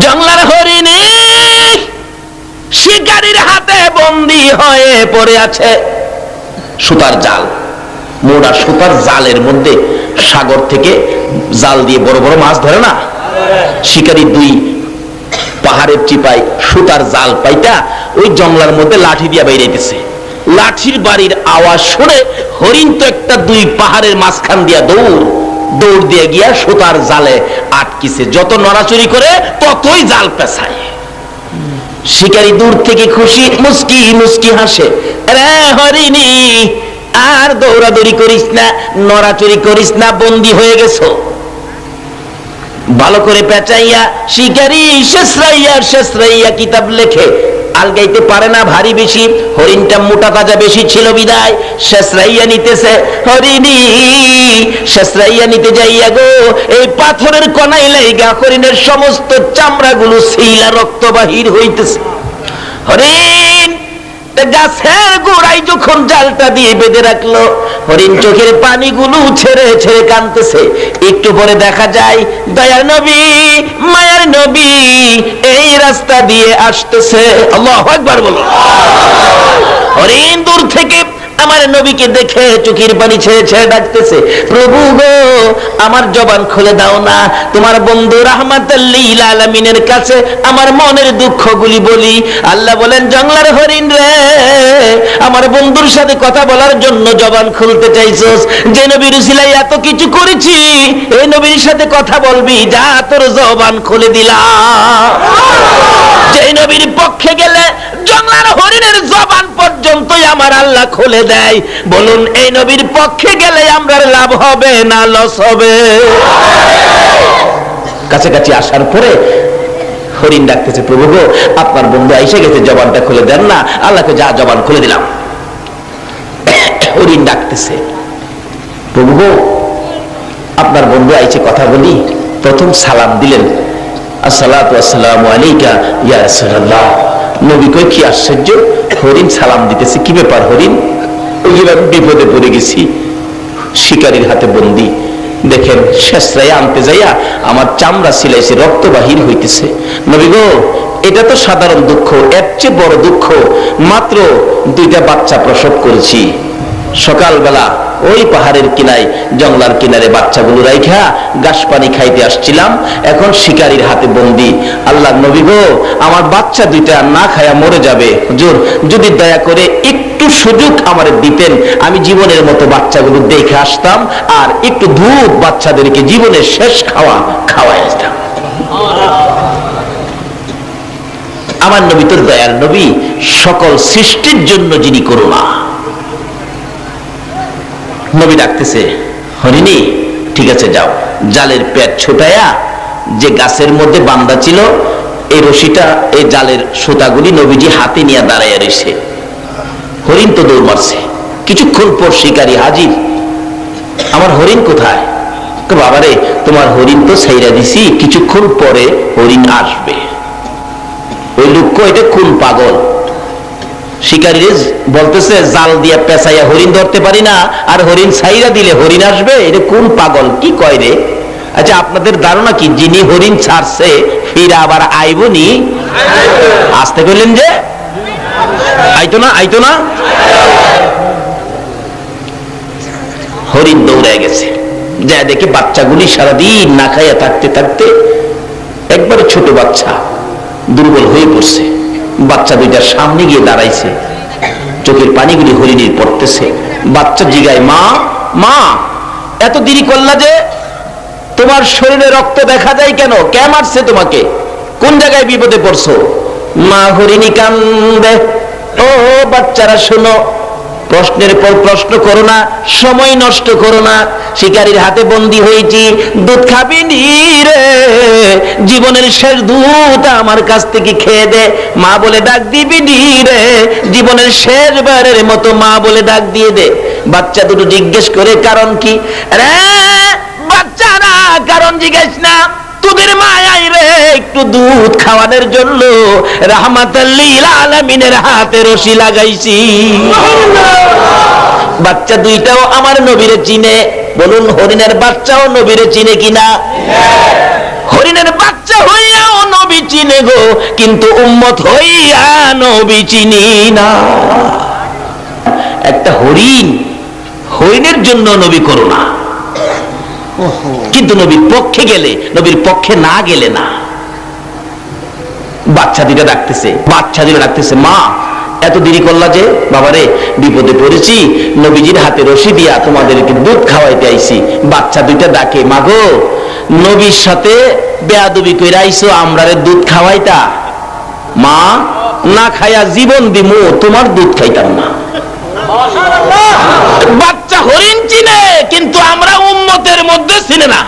জংলার হরিণী শিকারীর হাতে বন্দী হয়ে পড়ে আছে। সুতার জাল, মোটা সুতার জালের মধ্যে সাগর থেকে জাল দিয়ে বড় বড় মাছ ধরে না, শিকারী দুই পাহাড়ের চিপায় সুতার জাল পাইটা ওই জংলার মধ্যে লাঠি দিয়া বাইরেতেছে। লাঠির বাড়ির আওয়াজ শুনে হরিণ তো একটা দুই পাহাড়ের মাঝখান দিয়া দৌড় দিয়ে গিয়া সুতার জালে আটকিছে। যত নড়াচড়ি করে ততই জাল পেছায়। শিকারী দূর থেকে খুশি মুস্কি মুস্কি হাসে, রে হরিণী আর দৌড়াদৌড়ি করিস না, নড়াচড়ি করিস না, বন্দী হয়ে গেছো। ভালো করে পেঁচাইয়া শিকারী শেষরাইয়া কিতাব লেখে। আলগাইতে পারে না ভারী বেশি, হরিণটা মোটা তাজা বেশি ছিল বিদায় শেষরাইয়া নিতেছে। হরিণী শেষরাইয়া নিতে যাইয়া গো এই পাথরের কণাই লাইগা হরিণের সমস্ত চামড়াগুলো ছিলা রক্ত বাহির হইতেছে। হরিণ গাছের গোড়ায় যখন জালটা দিয়ে বেঁধে রাখলো, হরিণ চোখের পানিগুলো ছেড়ে ছেড়ে কাঁদতেছে। একটু পরে দেখা যায় দয়ার নবী মায়ার নবী এই রাস্তা দিয়ে আসতেছে। আল্লাহু আকবার বলুন। হরিণ দূর থেকে আমার নবীকে দেখে চোখের পানি ছেড়ে ছেড়ে ডাকতেছে, প্রভু গো আমার জবান খুলে দাও না, তোমার বন্ধু রাহমাতাল লিল আলামিনের কাছে আমার মনের দুঃখগুলি বলি। আল্লাহ বলেন, জংলার হরিণ রে, আমার বন্ধুর সাথে কথা বলার জন্য জবান খুলতে চাইছস, যে নবীর উসিলায় এত কিছু করেছি, এই নবীর সাথে কথা বলবি, যা তোর জবান খুলে দিলাম। যে নবীর পক্ষে গেলে জংলার হরিণের জবান পর্যন্তই আমার আল্লাহ খুলে দেয়। বলুন এই নবীর পক্ষে গেলে আমরা লাভ হবে না লস হবে? কাছাকাছি আসার পরে হরিণ ডাকতেছে, প্রভু গো আপনার বন্ধু এসে গেছে, জবানটা খুলে দেন না। আল্লাহকে যা জবান খুলে দিলাম। হরিণ ডাকতেছে, প্রভু গো আপনার বন্ধু আইছে, কথা বলি। প্রথম সালাম দিলেন, আসসালাতু আসসালামু আলাইকা ইয়া রাসূলুল্লাহ। নবী কই কি আশ্চর্য, হরিণ সালাম দিতেছে, কি ব্যাপার হরিণ? বিপদে পড়ে গেছি, শিকারীর হাতে বন্দী। দেখেন শেষরাই আনতে যাইয়া আমার চামড়া ছিলাইছে, রক্ত বাহির হইতেছে। নবী গো এটা তো সাধারণ দুঃখ, এর চেয়ে বড় দুঃখ, মাত্র 2টা বাচ্চা প্রসব করেছি। সকালবেলা ওই পাহাড়ের কিনায় জংলার কিনারে বাচ্চাগুলো রাইখা ঘাস পানি খাইতে আসছিলাম, এখন শিকারীর হাতে বন্দী। আল্লাহ নবী গো আমার বাচ্চা 2টা না খায়া মরে যাবে, হুজুর যদি দয়া করে একটু সুযোগ আমার দিতেন, আমি জীবনের মতো বাচ্চাগুলো দেখে আসতাম, আর একটু দুধ বাচ্চাদেরকে জীবনের শেষ খাওয়াই আসতাম। আমার নবী তোর দয়ার নবী, সকল সৃষ্টির জন্য যিনি করুণা। নবী ডাকতেছে, হরিণী ঠিক আছে যাও, জালের পেট ছোটায়া যে গাছের মধ্যে বান্ধা ছিল এই রশিটা, এই জালের সুতাগুলি নবীজি হাতে নিয়ে দাঁড়াইয়া রয়েছে। হরিণ তো দৌড় মারছে। কিছুক্ষণ পর শিকারী হাজির। আমার হরিণ কোথায়? বাবারে তোমার হরিণ তো ছাইরা দিছি, কিছুক্ষণ পরে হরিণ আসবে। ওই লোক এটা কোন পাগল? শিকারীরে বলতেছে জাল দিয়া পেঁচাইয়া হরিণ ধরতে পারি না, আর হরিণ ছাইরা দিলে হরিণ আসবে, এটা কোন পাগল কি কয় রে? আচ্ছা আপনাদের ধারণা কি যিনি হরিণ ছাড়ছে ফিরা আবার আইবনি? আসতে কইলেন যে আইতো না। হরিণ দৌড়ে গেছে, যা দেখে বাচ্চাগুলি সারাদিন না খাইয়া থাকতে থাকতে একবারে ছোট বাচ্চা দুর্বল হয়ে পড়ছে। বাচ্চা 2টার সামনে গিয়ে দাঁড়াইছে, চোখের পানিগুলি হরিণীর পড়তেছে। বাচ্চা জিগায়, মা মা এত দেরি করলা যে, তোমার শরীরে রক্ত দেখা যায় কেন? কে মারছে তোমাকে? কোন জায়গায় বিপদে পড়ছো? মা হরিণী কান্দে। ও বাচ্চারা শোনো, প্রশ্নের পর প্রশ্ন করো না, সময় নষ্ট করো না। শিকারীর হাতে বন্দী হয়েছি, দুধ খাবি নি রে, জীবনের শেষ দুধ আমার কাছ থেকে খেয়ে দে, মা বলে ডাক দিবি নি রে, জীবনের শেষবারের মতো মা বলে ডাক দিয়ে দে। বাচ্চা দুটো জিজ্ঞেস করে কারণ কি? রে বাচ্চারা কারণ জিজ্ঞেস না, তোদের মায়াই রে একটু দুধ খাওয়ানোর জন্য রাহমাতাল লিল আলামিনের হাতে রশি লাগাইছি। বাচ্চা 2টাও আমার নবীরে চিনে। বলুন হরিণের বাচ্চাও নবীরে চিনে কিনা? হরিণের বাচ্চা হইয়াও নবী চিনে গো, কিন্তু উম্মত হইয়া নবী চিনি না। একটা হরিণের জন্য নবী করো না, কিন্তু নবীর পক্ষে গেলে, নবীর পক্ষে না গেলে না। বাচ্চা দুইটা ডাকতেছে, মা এত দেরি করলা যে? বাবারে বিপদে পড়েছি, নবীজির হাতে রশি দিয়া তোমাদেরকে দুধ খাওয়াইতে আইছি। বাচ্চা দুইটা ডাকে, মা গো নবীর সাথে বেয়াদবি কইরা আইছো, আমরারে দুধ খাওয়াইতা? মা, না খাইয়া জীবন দিমু, তোমার দুধ খাইতাম না। বাচ্চা হরিণ চিনে, কিন্তু আমরা উম্মতের মধ্যে চিনে না।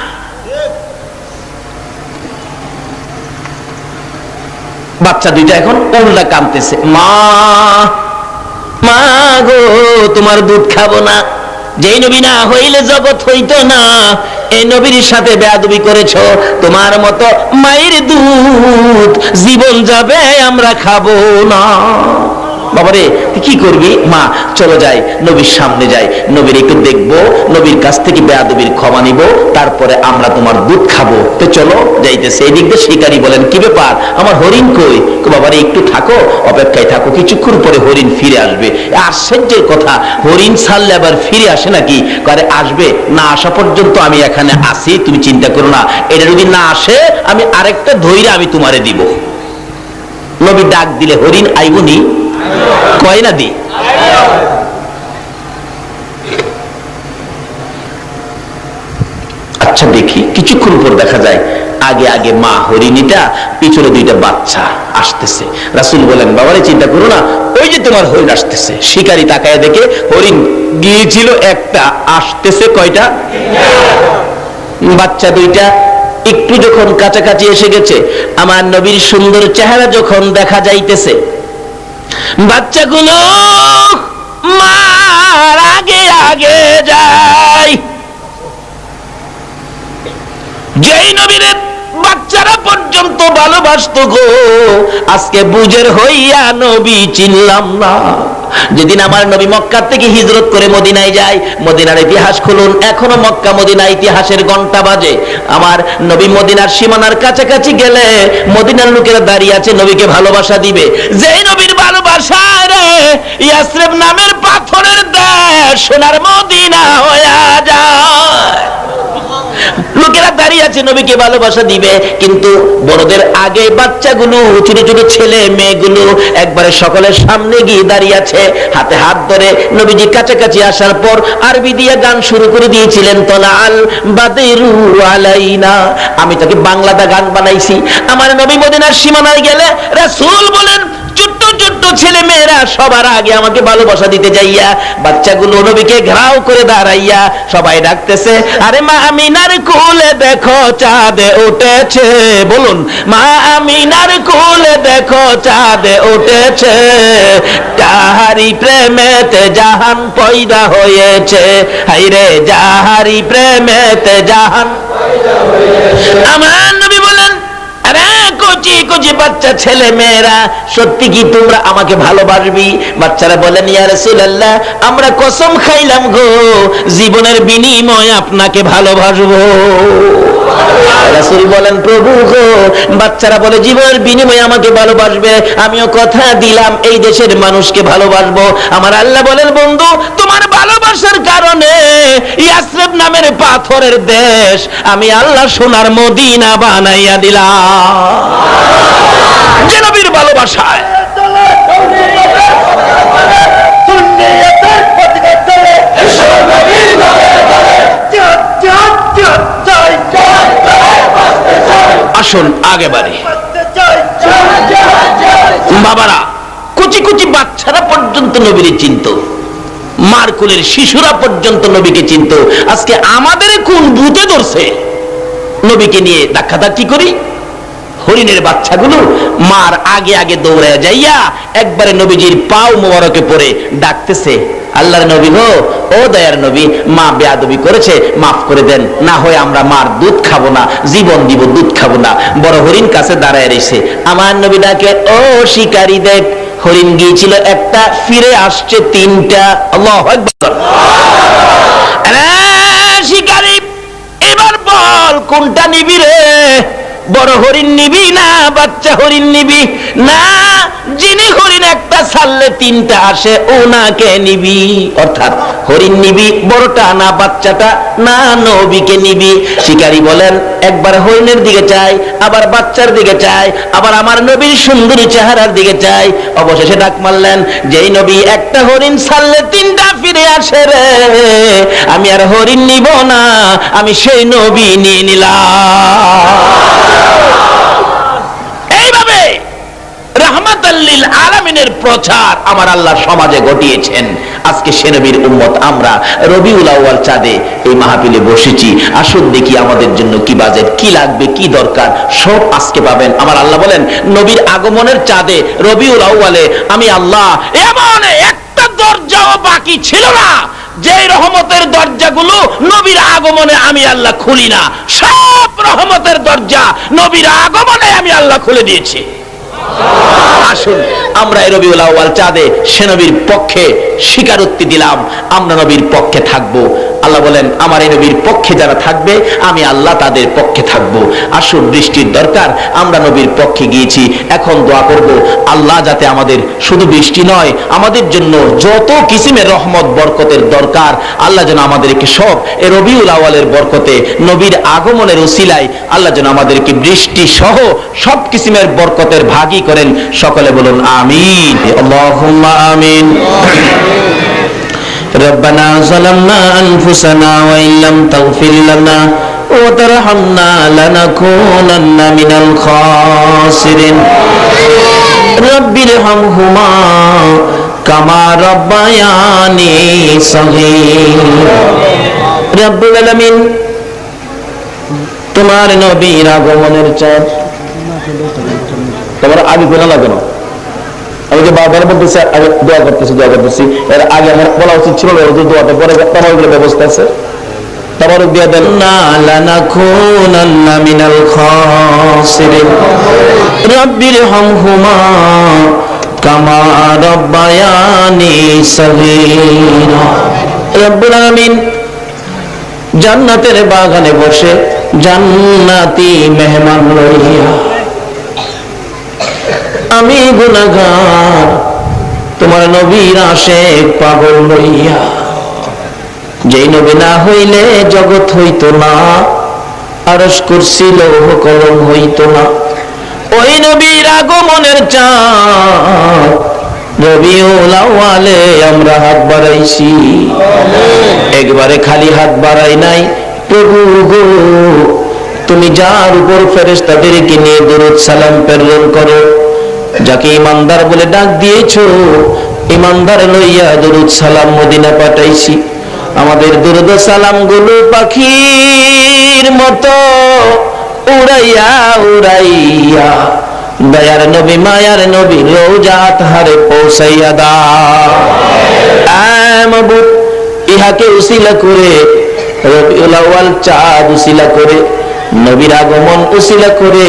বাচ্চা দুইটা এখন উল্টা কাঁদতেছে, মা মা গো তোমার দুধ খাবো না। যেই নবী না হইলে জগৎ হইতো না, এই নবীর সাথে বেয়াদবি করেছো, তোমার মতো মায়ের দুধ জীবন যাবে, আমরা খাবো না। বাবারে তুই কি করবি? মা চলো যাই, নবীর সামনে যাই, নবীর একটু দেখবো, নবীর কাছ থেকে বেয়াদবির ক্ষমা নিব, তারপরে আমরা তোমার দুধ খাবো। তো চলো যাইতেছে। এই দিক দিয়ে শিকারী বলেন, কি ব্যাপার, আমার হরিণ কই? বাবারে একটু থাকো, অপেক্ষায় থাকো, কিছুক্ষণ পরে হরিণ ফিরে আসবে। আশ্চর্যের কথা, হরিণ ছাড়লে আবার ফিরে আসে নাকি? করে আসবে, না আসা পর্যন্ত আমি এখানে আসি, তুমি চিন্তা করো না। এটা যদি না আসে, আমি আরেকটা ধৈর্য আমি তোমারে দিব। নবী ডাক দিলে হরিণ আইবনি? কয় না দি। আচ্ছা দেখি, কিছুক্ষণ পর দেখা যায় আগে আগে মা হরিণীটা, পিছনে দুইটা বাচ্চা আসতেছে। রাসূল বলেন, বাবারে চিন্তা করো না, ওই যে তোমার হরিণ আসতেছে। শিকারী তাকায় দেখে হরিণ গিয়েছিল একটা, আসতেছে কয়টা? বাচ্চা দুইটা একটু যখন কাছাকাছি এসে গেছে, আমার নবীর সুন্দর চেহারা যখন দেখা যাইতেছে, বাচ্চাগুলো মার আগে আগে যায়। যেই নবীর বাচ্চারা পর্যন্ত ভালোবাসতো গো, আজকে বুঝের হইয়া নবী চিনলাম না। যেদিন আমার নবী মক্কা থেকে হিজরত করে মদিনায় যায়, মদিনার ইতিহাস খুলুন, এখনো মক্কা মদিনা ইতিহাসের ঘন্টা বাজে। আমার নবী মদিনার সীমানার কাছাকাছি গেলে মদিনার লোকেরা দাঁড়িয়ে আছে, নবীকে ভালোবাসা দিবে। যেই নবীর ভালোবাসা রে ইয়াসরিব নামের পাথরের দেশ সোনার মদিনা হইয়া যায়। লোকেরা দাঁড়িয়ে আছে, নবীকে ভালোবাসা দিবে, কিন্তু বড়দের আগে বাচ্চাগুলো, ছোট ছোট ছেলে মেয়েগুলো একবারে সকলের সামনে গিয়ে দাঁড়িয়ে আছে, হাতে হাত ধরে। নবীজি কাছাকাছি আসার পর আরবি দিয়ে গান শুরু করে দিয়েছিলেন, তলাল বাদরু আলাইনা। আমি তাকে বাংলাতে গান বানাইছি। আমার নবী মদিনার সীমানায় গেলে রাসূল বলেন, ছোট্ট ছোট্ট ছেলে মেয়েরা সবার আগে আমাকে ভালোবাসা দিতে যাইয়া, বাচ্চাগুলো নবীকে ঘেরাও করে দাঁড়াইয়া সবাই ডাকতেছে, আরে মা আমিনার কোলে দেখো চাঁদ উঠেছে। বলুন, মা আমিনার কোলে দেখো চাঁদ উঠেছে, যাহারি প্রেমেতে জাহান পয়দা হয়েছে। হাইরে যাহারি প্রেমেতে জাহান পয়দা হয়েছে। আমার নবী বলেন, আরে কচি কচি বাচ্চা ছেলে মেয়েরা, সত্যি কি তোমরা আমাকে ভালোবাসবি? বাচ্চারা বলেন, ইয়া রাসূলুল্লাহ, আমরা কসম খাইলাম গো, জীবনের বিনিময়ে আপনাকে ভালোবাসবো। রাসূল বলেন, প্রভু গো, বাচ্চারা বলে জীবনের বিনিময়ে আমাকে ভালোবাসবে, আমিও কথা দিলাম এই দেশের মানুষকে ভালোবাসবো। আমার আল্লাহ বলেন, বন্ধু তোমার ভালোবাসার কারণে ইয়াসরিব নামের পাথরের দেশ আমি আল্লাহ সোনার মদিনা বানাইয়া দিলাম। যে নবীর ভালোবাসায় আসুন আগে বাড়ি। বাবারা, কুচি কুচি বাচ্চারা পর্যন্ত নবীর চিনত, মার কোলের শিশুরা পর্যন্ত নবীকে চিনত। আজকে আমাদের কোন ভূতে ধরছে নবীকে নিয়ে ধাক্কাধাক্কি করি? হরিণের বাচ্চাগুলো মার আগে আগে দৌড়ে যাইয়া একবারে নবীজির পাও মোবারকে পড়ে ডাকতেছে, আল্লাহর নবী গো, ও দয়ার নবী, মা বেয়াদবি করেছে, মাফ করে দেন, না হয় আমরা মার দুধ খাবো না, জীবন দিব, দুধ খাবো না। বড় হরিণ কাছে দাঁড়ায় রয়েছে। আমার নবী ডাকে, ও শিকারী দেখ, হরিণ গিয়েছিল একটা, ফিরে আসছে তিনটা। আল্লাহু আকবার। শিকারী, এবার বল কোনটা নিবি রে? বড় হরিণ নিবি না বাচ্চা হরিণ নিবি? না, যিনি হরিণ একটা ছাড়লে তিনটা আসে ওনাকে নিবি। অর্থাৎ হরিণ নিবি বড়টা না বাচ্চাটা? না, নবীকে নিবি। শিকারী বলেন একবার হরিণের দিকে চাই, আবার বাচ্চার দিকে চাই, আবার আমার নবীর সুন্দরী চেহারার দিকে চাই। অবশেষে ডাক মারলেন, যেই নবী একটা হরিণ ছাড়লে তিনটা ফিরে আসে রে, আমি আর হরিণ নিব না, আমি সেই নবী নিয়ে নিলাম। এইভাবে রাহমাতাল লিল আলামিনের প্রচার আমার আল্লাহ সমাজে ঘটিয়েছেন। আজকে সে নবীর উম্মত আমরা রবিউল আউয়াল চাঁদে এই মাহফিলে বসেছি। আসুন দেখি আমাদের জন্য কি বাজেট, কি লাগবে, কি দরকার, সব আজকে পাবেন। আমার আল্লাহ বলেন নবীর আগমনের চাঁদে রবিউল আউয়ালে আমি আল্লাহ এমন একটা দরজাও বাকি ছিল না যে রহমতের দরজাগুলো নবীর আগমনে আমি আল্লাহ খুলি না। সব রহমতের দরজা নবীর আগমনে আমি আল্লাহ খুলে দিয়েছি। আসুন আমরা এই রবিউল আউয়াল চাঁদে সে নবীর পক্ষে স্বীকারোক্তি দিলাম, আমরা নবীর পক্ষে থাকবো। আল্লাহ বলেন আমার এই নবীর পক্ষে যারা থাকবে আমি আল্লাহ তাদের পক্ষে থাকবো। আসুন, বৃষ্টির দরকার, আমরা নবীর পক্ষে গিয়েছি, এখন দোয়া করব আল্লাহ যাতে আমাদের শুধু বৃষ্টি নয়, আমাদের জন্য যত কিসিমের রহমত বরকতের দরকার আল্লাহ যেন আমাদেরকে সব এই রবিউল আউয়ালের বরকতে নবীর আগমনের উসিলায় আল্লাহ যেন আমাদেরকে বৃষ্টি সহ সব কিসিমের বরকতের ভাগী করেন। সকলে বলুন আমিন। আল্লাহুম্মা আমিন। ربنا ظلمنا أنفسنا وإن لم تغفر لنا وترحمنا لنكونن من الخاسرين رب ارحمهما كما ربياني صغيرا رب العالمين তোমার নবীর আগমনের চাঁদ তোমার আগে গোনা লাগে না। আমি যে বারবার বলতেছি দোয়া করতেছি, এর আগে আমার বলা উচিত ছিল দোয়াটা পরে তাবারুকের ব্যবস্থা আছে, তাবারুক দিয়ে দেন না লানাকুনান্না মিনাল খাসিরিন রাব্বিরহামহুমা কামা রাব্বায়ানি সাগীরা। রব্বুল আলামিন জান্নাতের বাগানে বসে জান্নাতি মেহমান লইয়া আমি গুনাহগার তোমার নবীর আশিক পাগল লইয়া, যেই নবী না হইলে জগৎ হইতো না, আরশ কুরসি লৌহ কলম হইতো না, ওই নবীর আগমনের চাঁদ রবিউল আউয়ালে আমরা হাত বাড়াইছি। একবারে খালি হাত বাড়াই নাই, প্রভু গো তুমি যার উপর ফেরেশতাদেরকে নিয়ে দরুদ সালাম প্রেরণ করো, যাকে ইমানদার বলে ডাক দিয়েছো, ইমানদার লইয়া দরুদ সালাম মদিনা পাঠাইছি। আমাদের দরুদ সালাম গুলো পাখির মতো উড়াইয়া উড়াইয়া দয়ার নবী মায়ার নবী রওজাত হারে পৌঁছাইয়া দাও। মাবুদ ইহাকে উসিলা করে রবিউল আউয়াল চাঁদ উসিলা করে নবীর আগমন উসিলা করে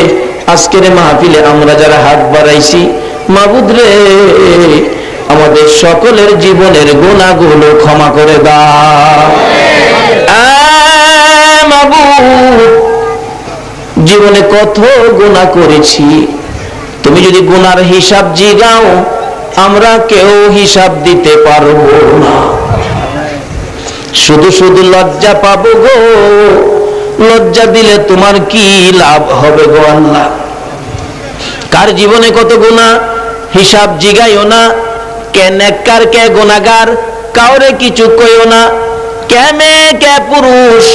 আজকের মাহফিলে আমরা যারা হাত বাড়াইছি, মাবুদ রে আমাদের সকলের জীবনের গুনাহগুলো ক্ষমা করে দাও। মাবুদ জীবনে কত গুনাহ করেছি, তুমি যদি গুনার হিসাব জিগাও আমরা কেউ হিসাব দিতে পারবো না। শুধু শুধু লজ্জা পাবো গো, লজ্জা দিলে তোমার কি লাভ হবে গো আল্লাহ। কার জীবনে কত গুনাহ হিসাব জিগাইও না, কে নেককার কে গুনাহগার কাউরে কিছু কইও না, কে মেয়ে কে পুরুষ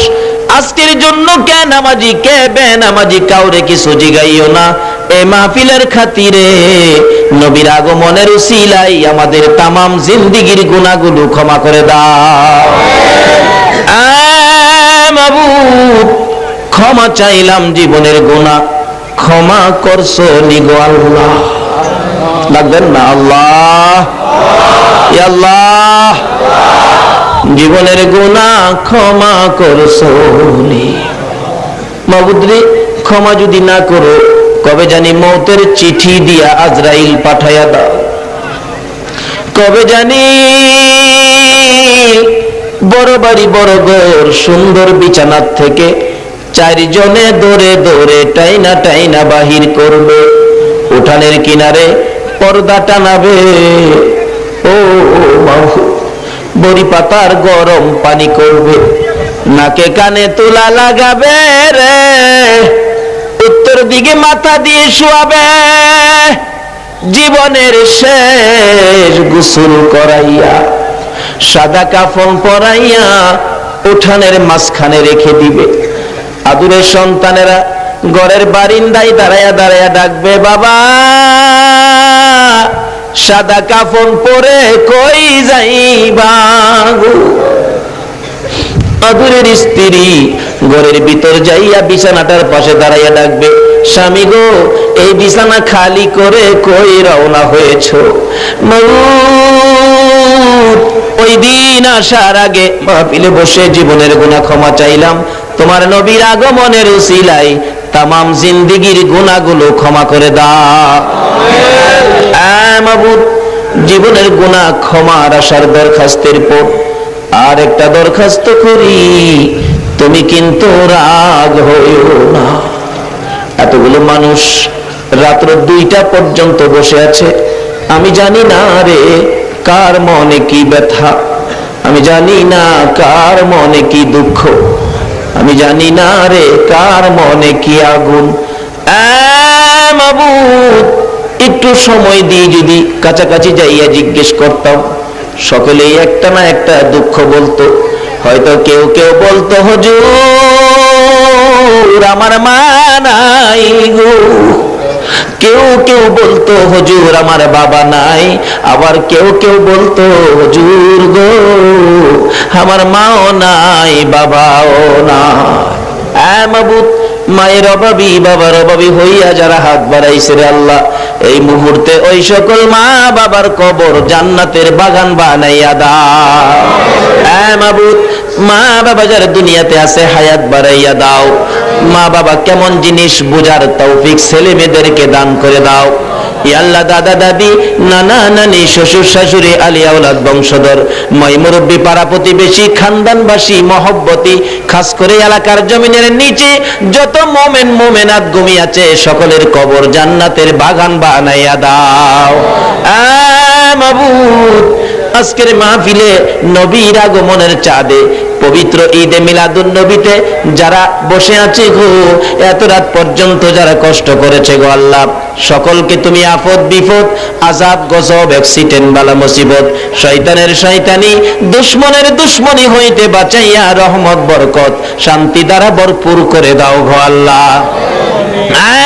আজকের জন্য কে নামাজি কে বেনামাজি কাউরে কিছু জিগাইও না। এই মাহফিলের খাতিরে নবীর আগমনের উসিলাই আমাদের তামাম জিন্দেগীর গুনাহগুলো ক্ষমা করে দাও। মাবুদ ক্ষমা চাইলাম জীবনের গুনাহ, ক্ষমা করছো নিগো আল্লাহ। লাগবেন না আল্লাহ, ইয়া আল্লাহ জীবনের গুনাহ ক্ষমা করছো নি। মাবুদ রে ক্ষমা যদি না করো কবে জানি মৌতের চিঠি দিয়া আজরাইল পাঠাইয়া দাও, কবে জানি বড় বাড়ি বড় ঘর সুন্দর বিছানার থেকে চারজনে দৌড়ে দৌড়ে টাইনা টাইনা বাহির করবে, উঠানের কিনারে পর্দা টানাবে। ও বড়ি পাতার গরম পানি করবে, নাকে কানে তুলা লাগাবে রে, উত্তর দিকে মাথা দিয়ে শোয়াবে, জীবনের শেষ গোসল করাইয়া সাদা কাফন পরাইয়া উঠানের মাঝখানে রেখে দিবে। আদুরের সন্তানেরা ঘরের বারিন্দায় দাঁড়ায়া দাঁড়ায়া ডাকবে, বাবা সাদা কাফন পরে কই যাইবা গো। আদুরের স্ত্রী ঘরের ভিতর যাইয়া বিছানাটার পাশে দাঁড়াইয়া ডাকবে, স্বামী গো এই বিছানা খালি করে কই রওনা হয়েছ? ওই দিন আসার আগে মাহফিলে বসে জীবনের গুনাহ ক্ষমা চাইলাম, তোমার নবীর আগমনের উসিলায় তামাম জিন্দেগীর গুনাহগুলো ক্ষমা করে দাও। মাবুদ, জীবনের গুনাহ ক্ষমার আসার দরখাস্তের পর আর একটা দরখাস্ত করি, তুমি কিন্তু রাগ হইও না। এতগুলো মানুষ রাত্র 2টা পর্যন্ত বসে আছে, আমি জানি না রে কার মনে কি ব্যথা, আমি জানি না কার মনে কি দুঃখ, আমি জানি না রে কার মনে কি আগুন। মাবুদ, একটু সময় দিয়ে যদি কাছাকাছি যাইয়া জিজ্ঞেস করতাম, সকলেই একটা না একটা দুঃখ বলতো। হয়তো কেউ কেউ বলতো হুজুর আমার মা নাই গো, কেউ কেউ বলতো হুজুর আমার বাবা নাই, আবার কেউ কেউ বলতো হুজুর গো আমার মাও নাই বাবাও নাই। মাবুদ, মায়ের অভাবী বাবার অভাবী হইয়া যারা হাত বাড়াইছে রে আল্লাহ, এই মুহূর্তে ওই সকল মা বাবার কবর জান্নাতের বাগান বানাইয়া দাও। মাবুদ, মা বাবা যারা দুনিয়াতে আছে হায়াত বাড়াইয়া দাও। মা বাবা কেমন জিনিস বুঝার তৌফিক ছেলে মেয়েদেরকে দান করে দাও। ইয়া আল্লাহ, দাদা দাদি নানা নানি শ্বশুর শাশুড়ি আলিয়া ওলাদ বংশধর মই মুরব্বী পাড়া প্রতিবেশী খানদানবাসী মহব্বতী, খাস করে এলাকার জমিনের নিচে যত মোমেন মোমেনাত ঘুমিয়ে আছে সকলের কবর জান্নাতের বাগান বানাইয়া দাও। মাবুদ, আজকের মাহফিলে নবীর আগমনের চাঁদে পবিত্র ঈদে মিলাদুন নবীতে যারা বসে আছে গো, এত রাত পর্যন্ত যারা কষ্ট করেছে গো আল্লাহ, সকলকে তুমি আফত বিপদ আযাব গজব অ্যাক্সিডেন্ট বালা মুসিবত শয়তানের শয়তানি দুশমনের দুশমনি হইতে বাঁচাইয়া রহমত বরকত শান্তি দ্বারা ভরপুর করে দাও গো আল্লাহ।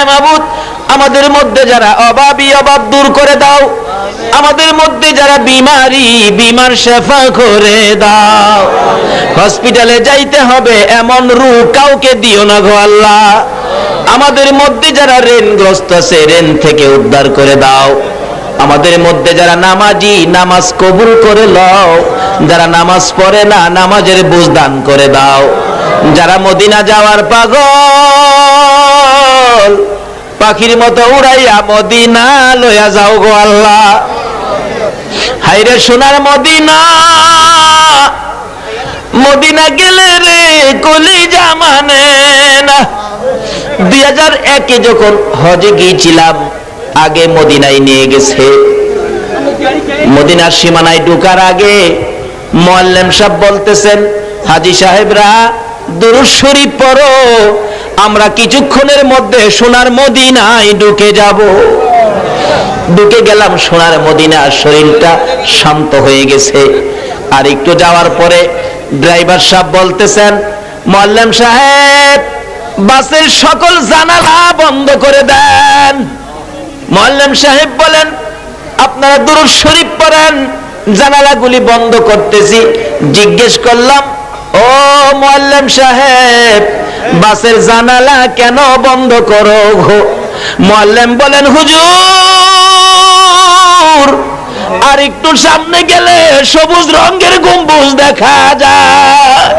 মাবুদ, আমাদের মধ্যে যারা অভাবী অভাব দূর করে দাও, আমাদের মধ্যে যারা বিমারি বিমার শেফা করে দাও। হসপিটালে যাইতে হবে এমন রোগ কাউকে দিও না গো আল্লাহ। আমাদের মধ্যে যারা ঋণগ্রস্ত আছে ঋণ থেকে উদ্ধার করে দাও। আমাদের মধ্যে যারা নামাজি নামাজ কবুল করে লও, যারা নামাজ পড়ে না নামাজের বুঝ দান করে দাও। যারা মদিনা যাওয়ার পাগল পাখির মতো উড়াইয়া মদিনা লইয়া যাও গো আল্লাহ। হাইরে সোনার মদিনা, মদিনা গেলে রে কলিজা মানে না। 2001-এ যখন হজে গিয়েছিলাম, আগে মদিনায় নিয়ে গেছে। মদিনার সীমানায় ঢোকার আগে মুআল্লিম সাহেব বলতেছেন, হাজী সাহেবরা দুরূদ শরীফ পড়ো, আমরা কিছুক্ষণের মধ্যে সোনার মদিনায় ঢুকে যাব। ঢুকে গেলাম সোনার মদিনা, শরীরটা শান্ত হয়ে গেছে। আর একটু যাওয়ার পরে ড্রাইভার সাহেব বলতেছেন, মুআল্লিম সাহেব বাসের সকল জানালা বন্ধ করে দেন। মুআল্লিম সাহেব বলেন, আপনারা দুরূদ শরীফ পড়েন, জানালাগুলি বন্ধ করতেছি। জিজ্ঞেস করলাম, ও মুআল্লিম সাহেব বাসের জানালা কেন বন্ধ করো গো? মুআল্লিম বলেন, হুজুর আর একটু সামনে গেলে সবুজ রঙের গম্বুজ দেখা যায়।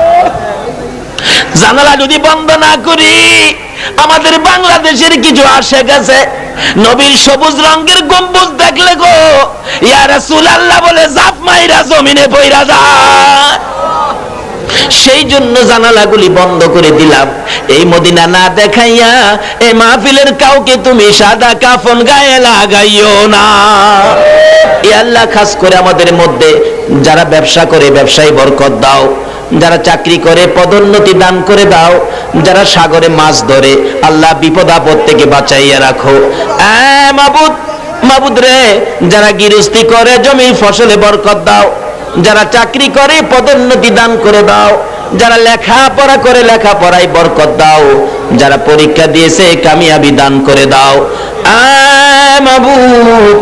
জানালা যদি বন্ধ না করি আমাদের বাংলাদেশের কিছু আসে গেছে নবীর সবুজ রঙের গম্বুজ দেখলে গো ইয়া রাসূলুল্লাহ বলে জাপ মাইরা জমিনে পইরা যায়। সেই জন্য জানালাগুলি বন্ধ করে দিলাম। এই মদিনা না দেখাইয়া এই মাহফিলের কাউকে তুমি সাদা কাফন গায়ে লাগাইও না। এ আল্লাহ, খাস করে আমাদের মধ্যে যারা ব্যবসা করে ব্যবসায় বরকত দাও, যারা চাকরি করে পদোন্নতি দান করে দাও, যারা সাগরে মাছ ধরে আল্লাহ বিপদ আপদ থেকে বাঁচাইয়া রাখো। মাবুদ, মাবুদ রে, যারা গৃহস্থী করে জমি ফসলে বরকত দাও, যারা চাকরি করে পদোন্নতি দান করে দাও, যারা লেখাপড়া করে লেখাপড়ায় বরকত দাও, যারা পরীক্ষা দিয়েছে কামিয়াবি দান করে দাও। মাবুদ,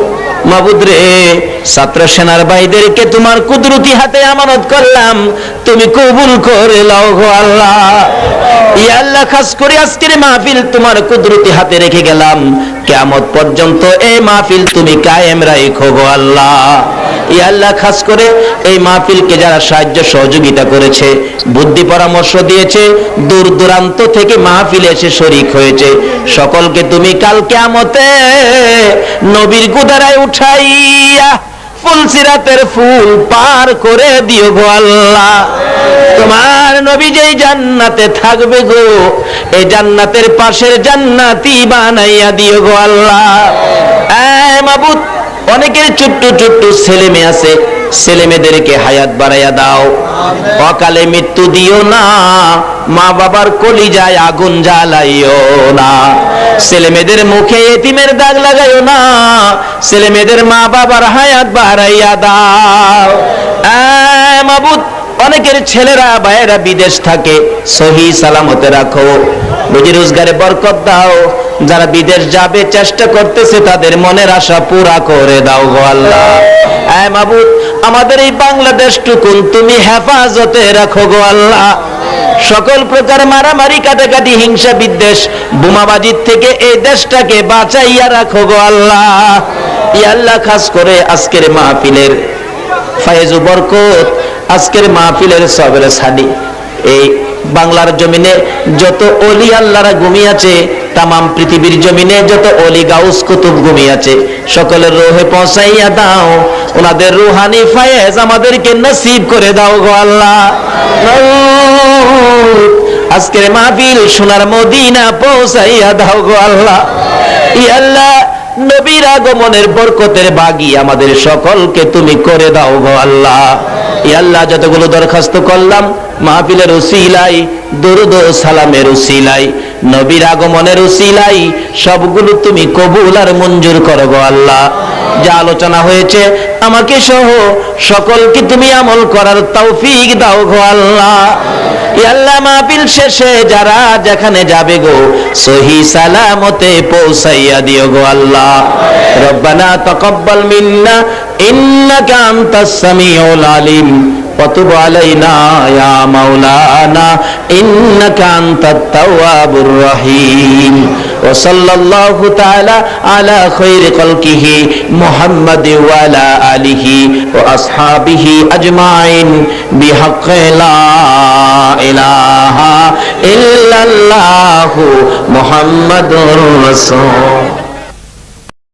মাবুদ রে, ছাত্র সেনার ভাইদেরকে তোমার কুদরতি হাতে আমানত করলাম, তুমি কবুল করে নাও গো আল্লাহ। ইয়া আল্লাহ, খাস করে আজকের মাহফিল তোমার কুদরতি হাতে রেখে গেলাম, কিয়ামত পর্যন্ত এই মাহফিল তুমি কায়েম রাখো গো আল্লাহ। ইয়া আল্লাহ, খাস করে এই মাহফিলকে যারা সাহায্য সহযোগিতা করেছে, বুদ্ধি পরামর্শ দিয়েছে, দূর দূরান্ত থেকে মাহফিলে এসে শরীক হয়েছে, সকলকে তুমি কাল কিয়ামতে নবীর গুদারায় উঠাইয়া ফুলসিরাতের ফুল পার করে দিও গো আল্লাহ। তোমার নবী যেই জান্নাতে থাকবে গো, এই জান্নাতের পাশের জান্নাতি বানাইয়া দিও গো আল্লাহ। মাবুদ, অনেকের ছোট্ট ছোট্ট ছেলে মেয়ে আছে, ছেলে মেয়েদেরকে হায়াত বাড়াইয়া দাও, অকালে মৃত্যু দিও না, মা বাবার কলিজায় আগুন জ্বালাইও না, ছেলে মেয়েদের মুখে এতিমের দাগ লাগাইও না, ছেলে মেয়েদের মা বাবার হায়াত বাড়াইয়া দাও। মাবুদ, অনেকের ছেলেরা ভাইয়েরা বিদেশ থাকে, সহি সালামতে রাখো, রুজি রোজগারে বরকত দাও, যারা বিদেশ যাবে চেষ্টা করতেছে তাদের মনের আশা পুরা করে দাও গো আল্লাহ। মাবুদ, আমাদের এই বাংলাদেশটুকুন তুমি হেফাজতে রাখো গো আল্লাহ। সকল প্রকার মারামারি, কাটাকাটি, হিংসা বিদ্বেষ, বোমাবাজির থেকে এই দেশটাকে বাঁচাইয়া রাখো গো আল্লাহ। ইয়া আল্লাহ, খাস করে আজকের মাহফিলের ফায়েজ ও বরকত, আজকের মাহফিলের সবের সাদি, এই বাংলার জমিনে যত ওলি আল্লাহরা ঘুমিয়েছে, তামাম পৃথিবীর জমিনে যত ওলি গাউস কুতুব ঘুমিয়েছে, সকলের রোহে পৌঁছাইয়া দাও, ওনাদের রুহানি ফায়েজ আমাদেরকে নসিব করে দাও গো আল্লাহ। আজকের মাহফিল সোনার মদিনা পৌঁছাইয়া দাও গো আল্লাহ। ইয়া আল্লাহ, নবীর আগমনের বরকতের বাগী আমাদের সকলকে তুমি করে দাও গো আল্লাহ। ইয়া আল্লাহ, যতগুলো দরখাস্ত করলাম মাহফিলের উসিলাই, দরুদ ও সালামের উসিলাই, নবীর আগমনের উসিলাই, সবগুলো তুমি কবুল আর মঞ্জুর করো গো আল্লাহ। যা আলোচনা হয়েছে আমাকে সহ সকলকে তুমি আমল করার তৌফিক দাও গো আল্লাহ। ইয়া আল্লাহ, মাহফিল শেষে যারা যেখানে যাবে গো, সহি সালামতে পৌঁছাইয়া দিও গো আল্লাহ। রব্বানা তাকাব্বাল মিন্না ইন্নাকা আনতাস সামিউল আলিম ওয়া তুব আলাইনা ইয়া মাওলানা ইন্নাকা আনতাত তাওয়াবুর রহিম। ওয়া সাল্লাল্লাহু তাআলা আলা খায়রি খালকিহি মুহাম্মাদি ওয়া আলা আলিহি ওয়া আসহাবিহি আজমাইন বিহাক্কি লা ইলাহা ইল্লাল্লাহু মুহাম্মাদুর রাসূল।